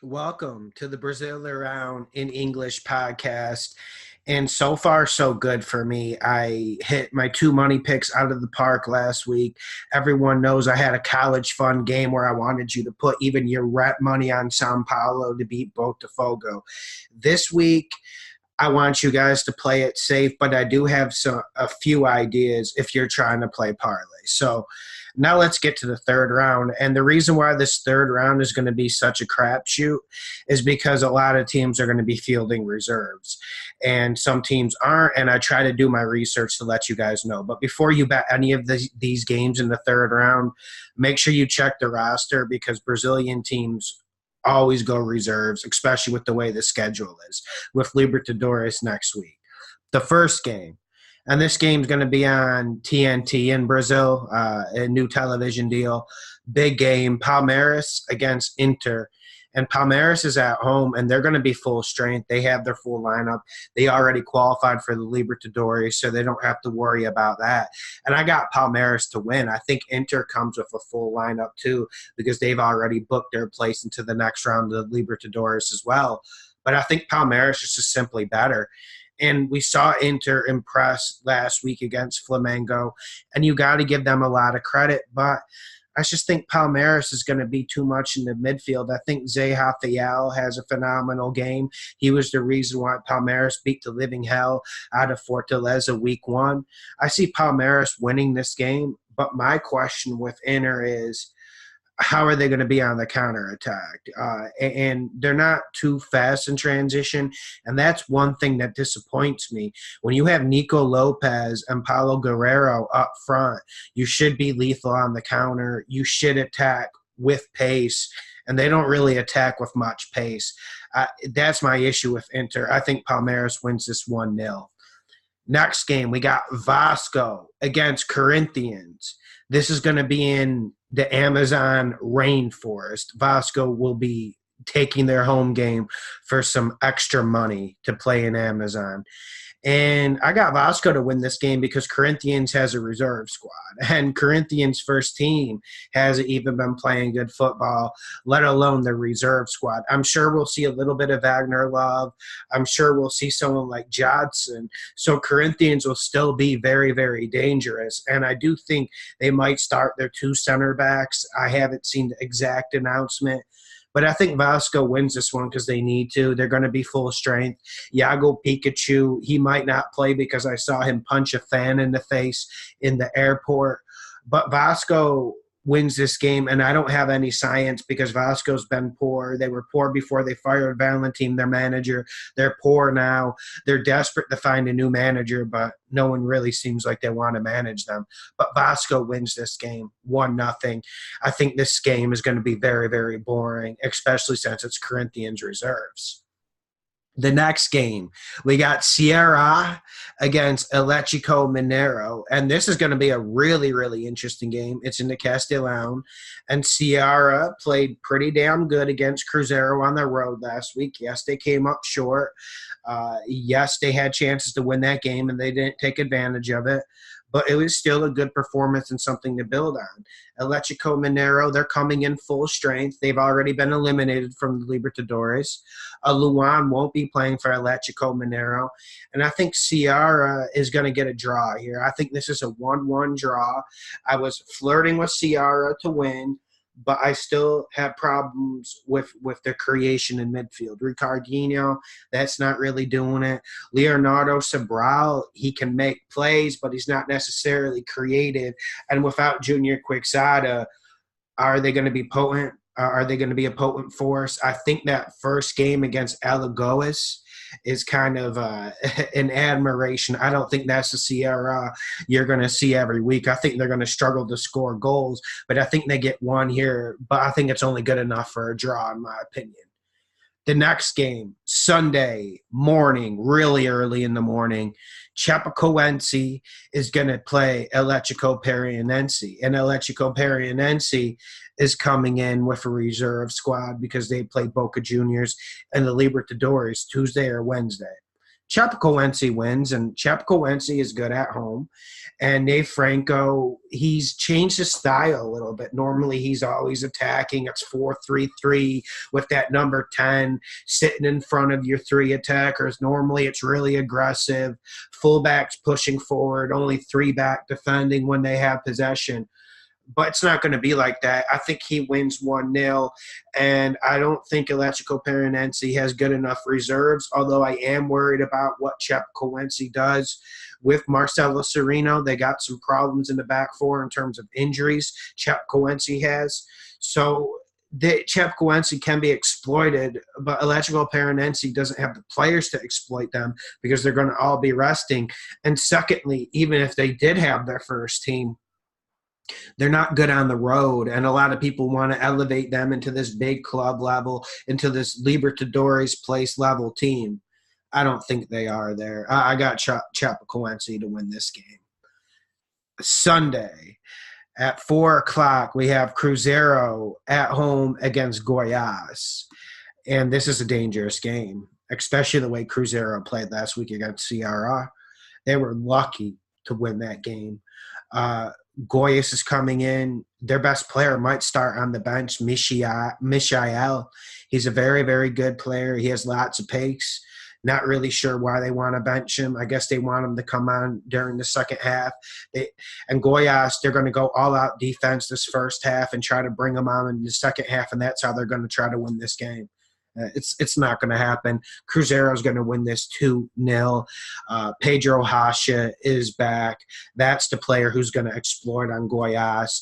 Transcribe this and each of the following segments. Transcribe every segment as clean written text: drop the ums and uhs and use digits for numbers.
Welcome to the Brasileirão in English podcast. And so far, so good for me. I hit my two money picks out of the park last week. Everyone knows I had a college fund game where I wanted you to put even your rep money on Sao Paulo to beat Botafogo. This week, I want you guys to play it safe, but I do have a few ideas if you're trying to play parlay. So now let's get to the third round. And the reason why this third round is going to be such a crapshoot is because a lot of teams are going to be fielding reserves, and some teams aren't. And I try to do my research to let you guys know. But before you bet any of these games in the third round, make sure you check the roster because Brazilian teams always go reserves, especially with the way the schedule is with Libertadores next week. The first game, and this game's going to be on TNT in Brazil, a new television deal. Big game, Palmeiras against Inter. And Palmeiras is at home, and they're going to be full strength. They have their full lineup. They already qualified for the Libertadores, so they don't have to worry about that. And I got Palmeiras to win. I think Inter comes with a full lineup too because they've already booked their place into the next round of the Libertadores as well. But I think Palmeiras is just simply better. And we saw Inter impress last week against Flamengo, and you got to give them a lot of credit. But I just think Palmeiras is going to be too much in the midfield. I think Zé Rafael has a phenomenal game. He was the reason why Palmeiras beat the living hell out of Fortaleza week one. I see Palmeiras winning this game, but my question with Inter is, how are they going to be on the counterattack? And they're not too fast in transition. And that's one thing that disappoints me. When you have Nico Lopez and Paulo Guerrero up front, you should be lethal on the counter. You should attack with pace. And they don't really attack with much pace. That's my issue with Inter. I think Palmeiras wins this 1-0. Next game, we got Vasco against Corinthians. This is going to be in the Amazon rainforest. Vasco will be taking their home game for some extra money to play in Amazon. And I got Vasco to win this game because Corinthians has a reserve squad. And Corinthians' first team hasn't even been playing good football, let alone the reserve squad. I'm sure we'll see a little bit of Wagner Love. I'm sure we'll see someone like Jodson. So Corinthians will still be very, very dangerous. And I do think they might start their two center backs. I haven't seen the exact announcement. But I think Vasco wins this one because they need to. They're going to be full strength. Iago Pikachu, he might not play because I saw him punch a fan in the face in the airport. But Vasco wins this game, and I don't have any science because Vasco's been poor. They were poor before they fired Valentin, their manager. They're poor now. They're desperate to find a new manager, but no one really seems like they want to manage them. But Vasco wins this game 1-0. I think this game is going to be very, very boring, especially since it's Corinthians reserves. The next game, we got Sierra against Elétrico Mineiro, and this is going to be a really, really interesting game. It's in the Castelão, and Sierra played pretty damn good against Cruzeiro on the road last week. Yes, they came up short. Yes, they had chances to win that game, and they didn't take advantage of it. But it was still a good performance and something to build on. Elétrico Mineiro, they're coming in full strength. They've already been eliminated from the Libertadores. Luan won't be playing for Elétrico Mineiro. And I think Sierra is going to get a draw here. I think this is a 1-1 draw. I was flirting with Sierra to win, but I still have problems with their creation in midfield. Ricardinho, that's not really doing it. Leonardo Sobral, he can make plays, but he's not necessarily creative. And without Junior Quixada, are they going to be potent? Are they going to be a potent force? I think that first game against Alagoas is kind of an admiration. I don't think that's the Sierra you're going to see every week. I think they're going to struggle to score goals, but I think they get one here. But I think it's only good enough for a draw, in my opinion. The next game, Sunday morning, really early in the morning, Chapecoense is going to play Elétrico Paranaense. And Elétrico Paranaense is coming in with a reserve squad because they play Boca Juniors and the Libertadores Tuesday or Wednesday. Chapecoense wins, and Chapecoense is good at home. And Nate Franco, he's changed his style a little bit. Normally, he's always attacking. It's 4-3-3 with that number 10 sitting in front of your three attackers. Normally, it's really aggressive. Fullbacks pushing forward, only three back defending when they have possession. But it's not going to be like that. I think he wins 1-0, and I don't think Electrico Paranense has good enough reserves, although I am worried about what Chapecoense does with Marcelo Sereno. They got some problems in the back four in terms of injuries Chapecoense has. So Chapecoense can be exploited, but Electrico Paranense doesn't have the players to exploit them because they're going to all be resting. And secondly, even if they did have their first team, they're not good on the road, and a lot of people want to elevate them into this big club level, into this Libertadores place level team. I don't think they are there. I got Chapecoense to win this game. Sunday at 4 o'clock, we have Cruzeiro at home against Goiás, and this is a dangerous game, especially the way Cruzeiro played last week against Ceará. They were lucky to win that game. Goiás is coming in. Their best player might start on the bench, Michael. He's a very, very good player. He has lots of pace. Not really sure why they want to bench him. I guess they want him to come on during the second half. And Goiás, they're going to go all-out defense this first half and try to bring him on in the second half, and that's how they're going to try to win this game. It's not going to happen. Cruzeiro is going to win this 2-0. Pedro Rocha is back. That's the player who's going to exploit on Goiás.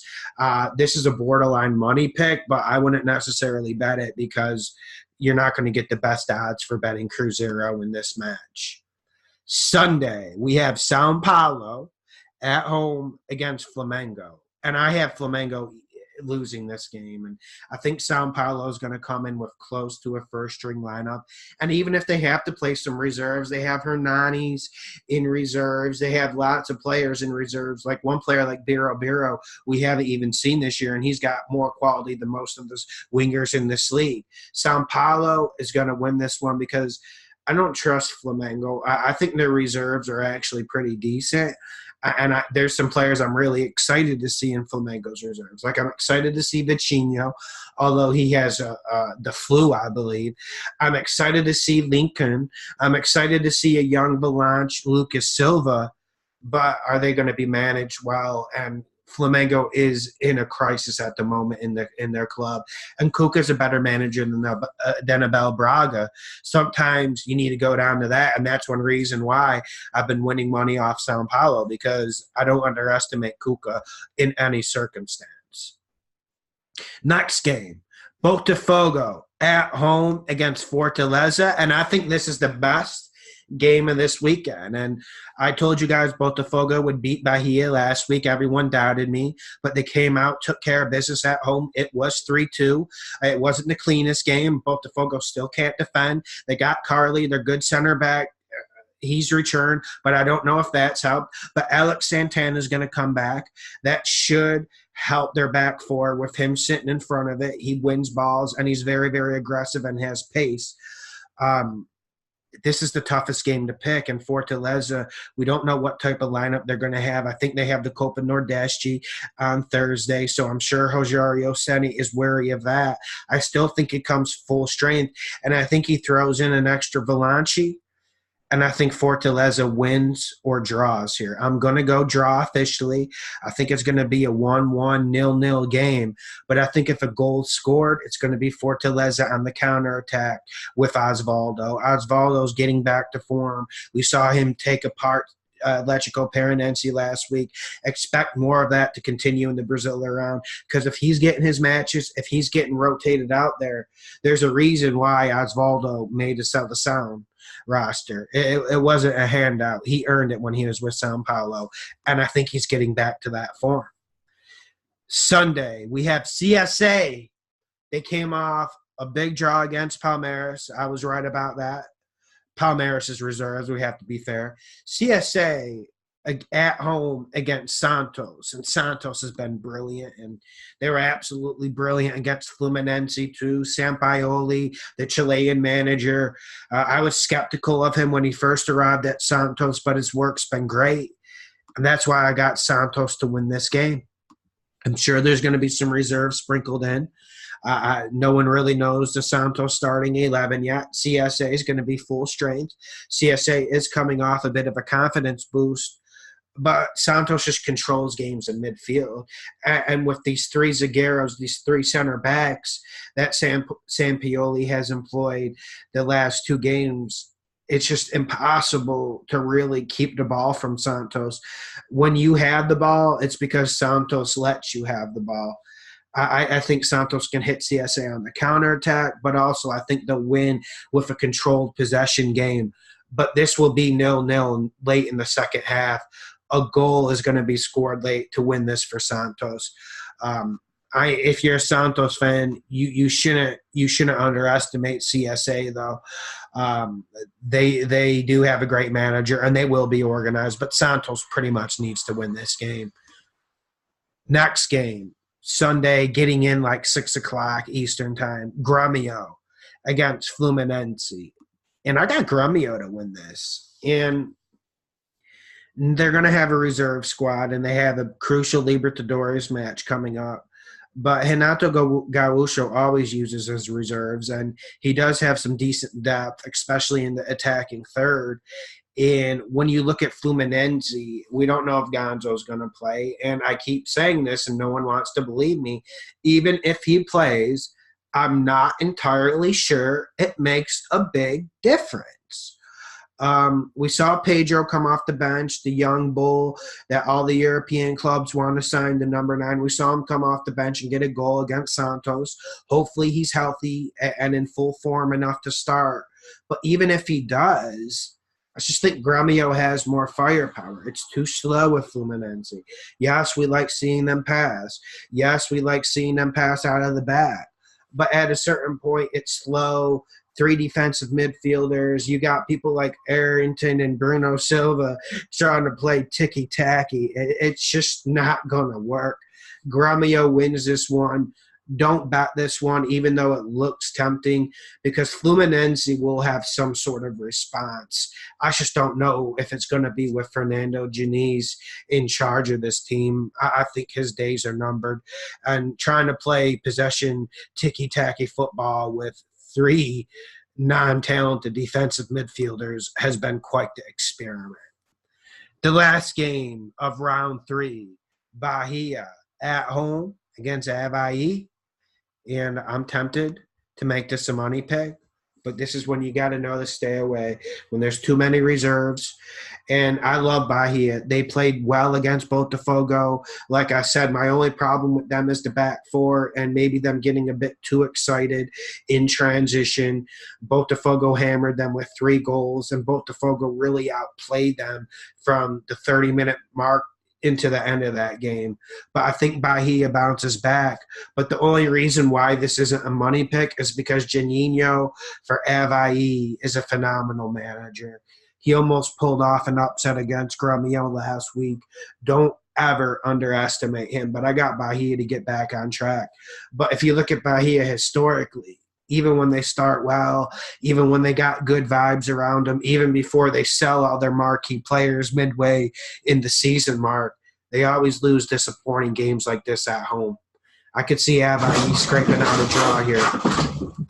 This is a borderline money pick, but I wouldn't necessarily bet it because you're not going to get the best odds for betting Cruzeiro in this match. Sunday, we have São Paulo at home against Flamengo. And I have Flamengo losing this game. And I think São Paulo is going to come in with close to a first-string lineup. And even if they have to play some reserves, they have Hernanes in reserves. They have lots of players in reserves. Like one player like Biro, we haven't even seen this year, and he's got more quality than most of the wingers in this league. São Paulo is going to win this one because I don't trust Flamengo. I think their reserves are actually pretty decent. And there's some players I'm really excited to see in Flamengo's reserves. Like I'm excited to see Vitinho, although he has the flu, I believe. I'm excited to see Lincoln. I'm excited to see a young Belange, Lucas Silva. But are they going to be managed well? And Flamengo is in a crisis at the moment in their club. And Cuca's a better manager than Abel Braga. Sometimes you need to go down to that, and that's one reason why I've been winning money off São Paulo, because I don't underestimate Cuca in any circumstance. Next game, Botafogo at home against Fortaleza, and I think this is the best game of this weekend. And I told you guys Botafogo would beat Bahia last week. Everyone doubted me, but they came out, took care of business at home. It was 3-2. It wasn't the cleanest game. Botafogo still can't defend. They got Carly, their good center back. He's returned, but I don't know if that's helped. But Alex Santana is going to come back. That should help their back four with him sitting in front of it. He wins balls, and he's very, very aggressive and has pace. This is the toughest game to pick. And Fortaleza, we don't know what type of lineup they're going to have. I think they have the Copa Nordeste on Thursday, so I'm sure Rogério Ceni is wary of that. I still think it comes full strength, and I think he throws in an extra Belange. And I think Fortaleza wins or draws here. I'm going to go draw officially. I think it's going to be a 1-1, 0-0 game. But I think if a goal's scored, it's going to be Fortaleza on the counterattack with Osvaldo. Osvaldo's getting back to form. We saw him take apart Electrico Paranense last week. Expect more of that to continue in the Brasileirão, because if he's getting his matches, if he's getting rotated out there, there's a reason why Osvaldo made the Seleção roster. It wasn't a handout. He earned it when he was with São Paulo, and I think he's getting back to that form. Sunday, we have CSA. They came off a big draw against Palmeiras. I was right about that. Palmeiras' reserves, we have to be fair. CSA, at home against Santos, and Santos has been brilliant, and they were absolutely brilliant against Fluminense too. Sampaoli, the Chilean manager, I was skeptical of him when he first arrived at Santos, but his work's been great, and that's why I got Santos to win this game. I'm sure there's going to be some reserves sprinkled in. No one really knows the Santos starting 11 yet. CSA is going to be full strength. CSA is coming off a bit of a confidence boost, but Santos just controls games in midfield. And with these three Zagueiros, these three center backs that Sampaoli has employed the last two games, it's just impossible to really keep the ball from Santos. When you have the ball, it's because Santos lets you have the ball. I think Santos can hit CSA on the counterattack, but also I think they'll win with a controlled possession game. But this will be 0-0 late in the second half. A goal is going to be scored late to win this for Santos. If you're a Santos fan, you shouldn't underestimate CSA though. They do have a great manager and they will be organized, but Santos pretty much needs to win this game. Next game, Sunday, getting in like 6 o'clock Eastern time, Gremio against Fluminense. And I got Gremio to win this. And they're going to have a reserve squad, and they have a crucial Libertadores match coming up. But Renato Gaúcho always uses his reserves, and he does have some decent depth, especially in the attacking third. And when you look at Fluminense, we don't know if Gonzo's going to play. And I keep saying this, and no one wants to believe me. Even if he plays, I'm not entirely sure it makes a big difference. We saw Pedro come off the bench, the young bull that all the European clubs want to sign, the number 9. We saw him come off the bench and get a goal against Santos. Hopefully he's healthy and in full form enough to start. But even if he does, I just think Gremio has more firepower. It's too slow with Fluminense. Yes, we like seeing them pass. Yes, we like seeing them pass out of the back. But at a certain point, it's slow. 3 defensive midfielders. You got people like Arrington and Bruno Silva trying to play ticky-tacky. It's just not going to work. Gremio wins this one. Don't bet this one, even though it looks tempting, because Fluminense will have some sort of response. I just don't know if it's going to be with Fernando Diniz in charge of this team. I think his days are numbered. And trying to play possession, ticky-tacky football with 3 non-talented defensive midfielders has been quite the experiment. The last game of round 3, Bahia at home against Avaí. And I'm tempted to make this a money pick, but this is when you got to know to stay away, when there's too many reserves. And I love Bahia. They played well against Botafogo. Like I said, my only problem with them is the back 4 and maybe them getting a bit too excited in transition. Botafogo hammered them with 3 goals, and Botafogo really outplayed them from the 30-minute mark into the end of that game. But I think Bahia bounces back. But the only reason why this isn't a money pick is because Juninho for Avaí is a phenomenal manager. He almost pulled off an upset against Gremio last week. Don't ever underestimate him. But I got Bahia to get back on track. But if you look at Bahia historically, even when they start well, even when they got good vibes around them, even before they sell all their marquee players midway in the season mark, they always lose disappointing games like this at home. I could see Avaí scraping out a draw here.